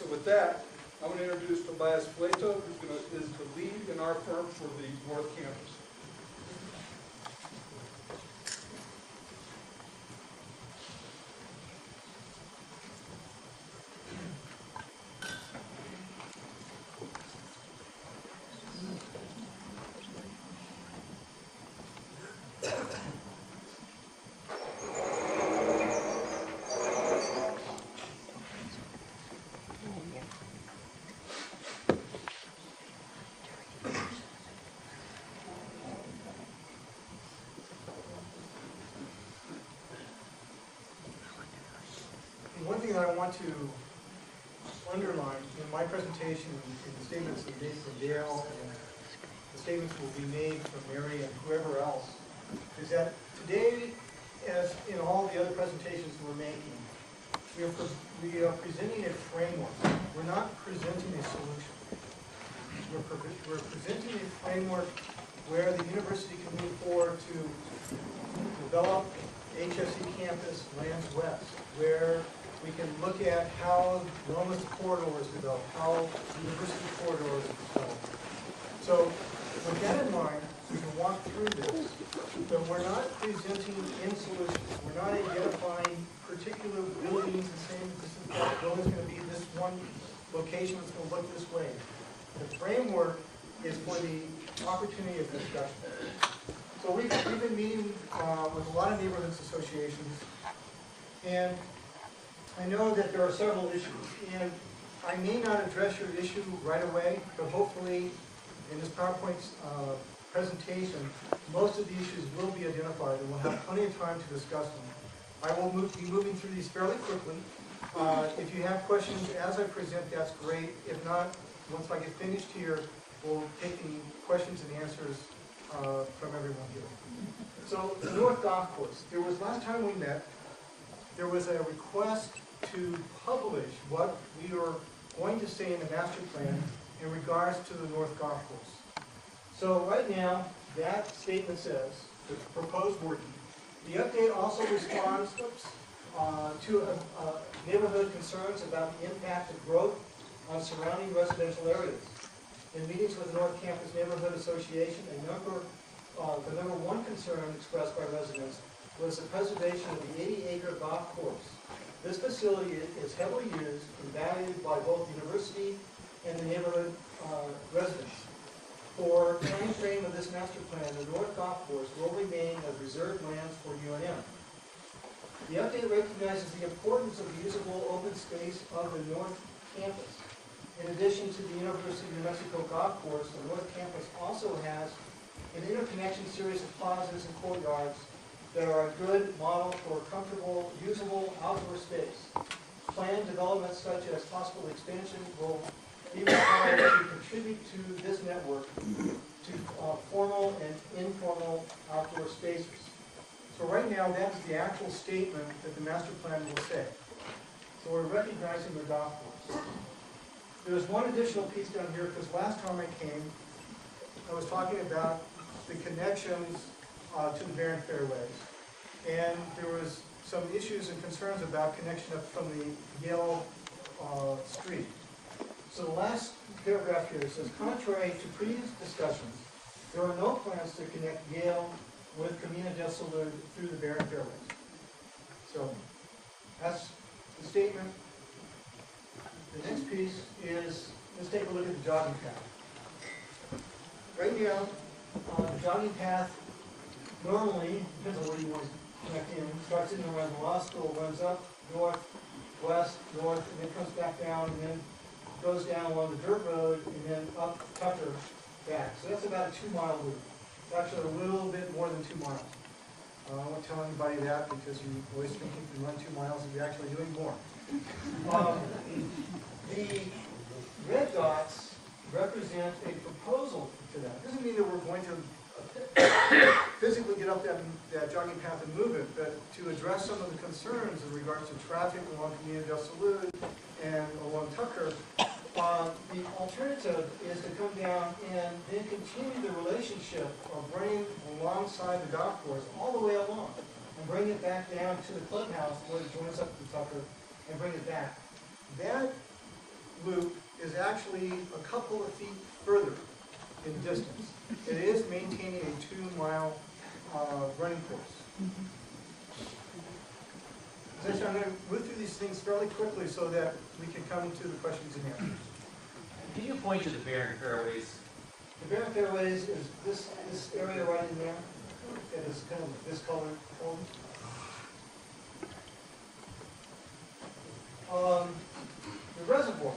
So with that, I want to introduce Tobias Flatow, who is the lead in our firm for the North Campus. One thing that I want to underline in my presentation, in the statements that made from Dale, and the statements will be made from Mary and whoever else, is that today, as in all the other presentations we're making, we are presenting a framework. We're not presenting a solution. We're presenting a framework where the university can move forward to develop HSE campus lands west, where we can look at how Longest Corridor is developed, how the University Corridor is developed. So with that in mind, we can walk through this, but we're not presenting in solutions. We're not identifying particular buildings and saying that building's going to be this one location that's going to look this way. The framework is for the opportunity of discussion. So we've been meeting with a lot of neighborhoods associations, and I know that there are several issues, and I may not address your issue right away, but hopefully in this PowerPoint presentation, most of the issues will be identified, and we'll have plenty of time to discuss them. I will be moving through these fairly quickly. If you have questions as I present, that's great. If not, once I get finished here, we'll take the questions and answers from everyone here. So the North Golf Course. There was, last time we met, there was a request to publish what we are going to say in the master plan in regards to the North Golf Course. So right now, that statement says, the proposed wording, the update also responds to neighborhood concerns about the impact of growth on surrounding residential areas. In meetings with the North Campus Neighborhood Association, the number one concern expressed by residents was the preservation of the 80-acre golf course. This facility is heavily used and valued by both the university and the neighborhood residents. For the time frame of this master plan, the North Golf Course will remain as reserved lands for UNM. The update recognizes the importance of the usable open space of the North Campus. In addition to the University of New Mexico Golf Course, the North Campus also has an interconnection series of plazas and courtyards that are a good model for comfortable, usable outdoor space. Planned developments such as possible expansion will be required to contribute to this network to formal and informal outdoor spaces. So right now, that's the actual statement that the master plan will say. So we're recognizing the golf course. There's one additional piece down here, because last time I came, I was talking about the connections to the barren fairways. And there was some issues and concerns about connection up from the Yale Street. So the last paragraph here says, contrary to previous discussions, there are no plans to connect Yale with Camino del Salud through the barren fairways. So that's the statement. The next piece is, let's take a look at the jogging path. Right now, the jogging path normally, depends on where you want to connect in, starts in around the law school, runs up, north, west, north, and then comes back down, and then goes down along the dirt road, and then up Tucker back. So that's about a 2-mile loop. It's actually a little bit more than 2 miles. I won't tell anybody that because you always think you can run 2 miles and you're actually doing more. The red dots represent a proposal to that. It doesn't mean that we're going to physically get up that jogging path and move it, but to address some of the concerns in regards to traffic along Camino del Salud and along Tucker, the alternative is to come down and then continue the relationship of running alongside the golf course all the way along and bring it back down to the clubhouse where it joins up to Tucker and bring it back. That loop is actually a couple of feet further in distance. It is maintaining a 2-mile running course. As I said, I'm going to move through these things fairly quickly so that we can come to the questions and answers. Can you point to the barren fairways? The barren fairways is this area right in there. It is kind of this color. The reservoir.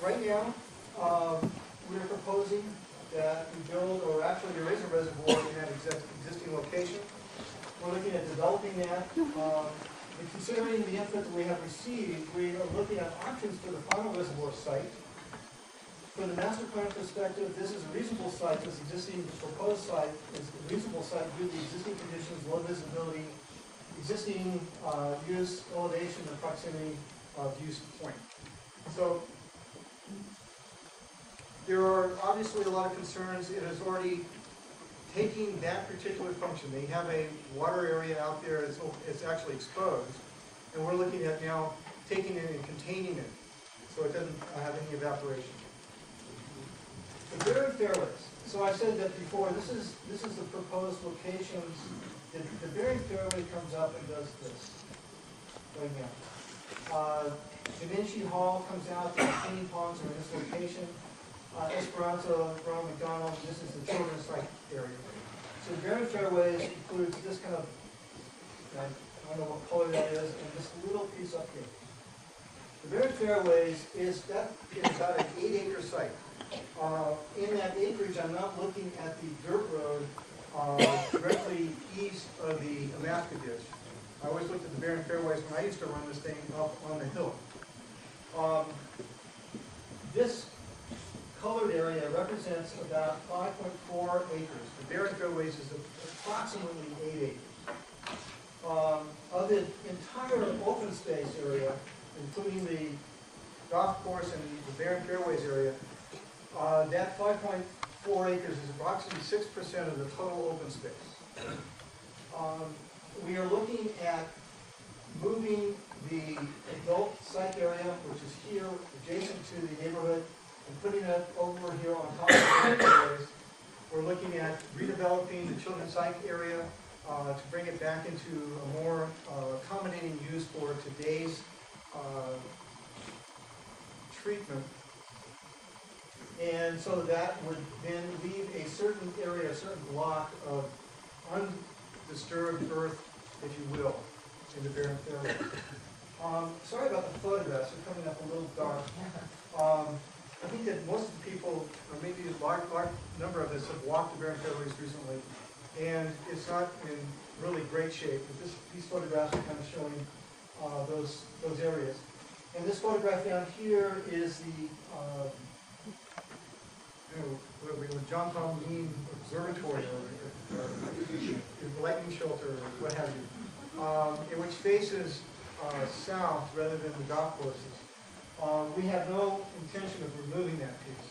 Right now, we're proposing that we build, or actually there is a reservoir in that existing location. We're looking at developing that. And considering the input that we have received, we are looking at options for the final reservoir site. From the master plan perspective, this is a reasonable site. This existing proposed site is a reasonable site due to the existing conditions, low visibility, existing use, elevation, and proximity of use point. So there are obviously a lot of concerns. It is already taking that particular function. They have a water area out there. It's actually exposed, and we're looking at now taking it and containing it so it doesn't have any evaporation. The barren fairways. So I said that before. This is the proposed locations. The barren fairway comes up and does this right now. Da Vinci Hall comes out. The retaining ponds are in this location. Esperanza, Ronald McDonald. This is the children's site area. So the barren fairways includes this kind of, I don't know what color that is, and this little piece up here. The barren fairways is about an 8-acre site. In that acreage, I'm not looking at the dirt road directly east of the Alaska ditch. I always looked at the barren fairways when I used to run this thing up on the hill. This colored area represents about 5.4 acres. The barren fairways is approximately 8 acres. Of the entire open space area, including the golf course and the barren fairways area, that 5.4 acres is approximately 6% of the total open space. We are looking at moving the adult site area, which is here, adjacent to the neighborhood, and putting it over here on top of the fairways. We're looking at redeveloping the children's site area to bring it back into a more accommodating use for today's treatment. And so that would then leave a certain area, a certain block of undisturbed earth, if you will, in the barren fairway. Sorry about the photographs, they're coming up a little dark. I think that most of the people, or maybe a large number of us, have walked the barren fairways recently, and it's not in really great shape, but these photographs are kind of showing those areas. And this photograph down here is the John Palmine Observatory, or lightning shelter, or what have you, which faces south rather than the golf courses. We have no intention of removing that piece.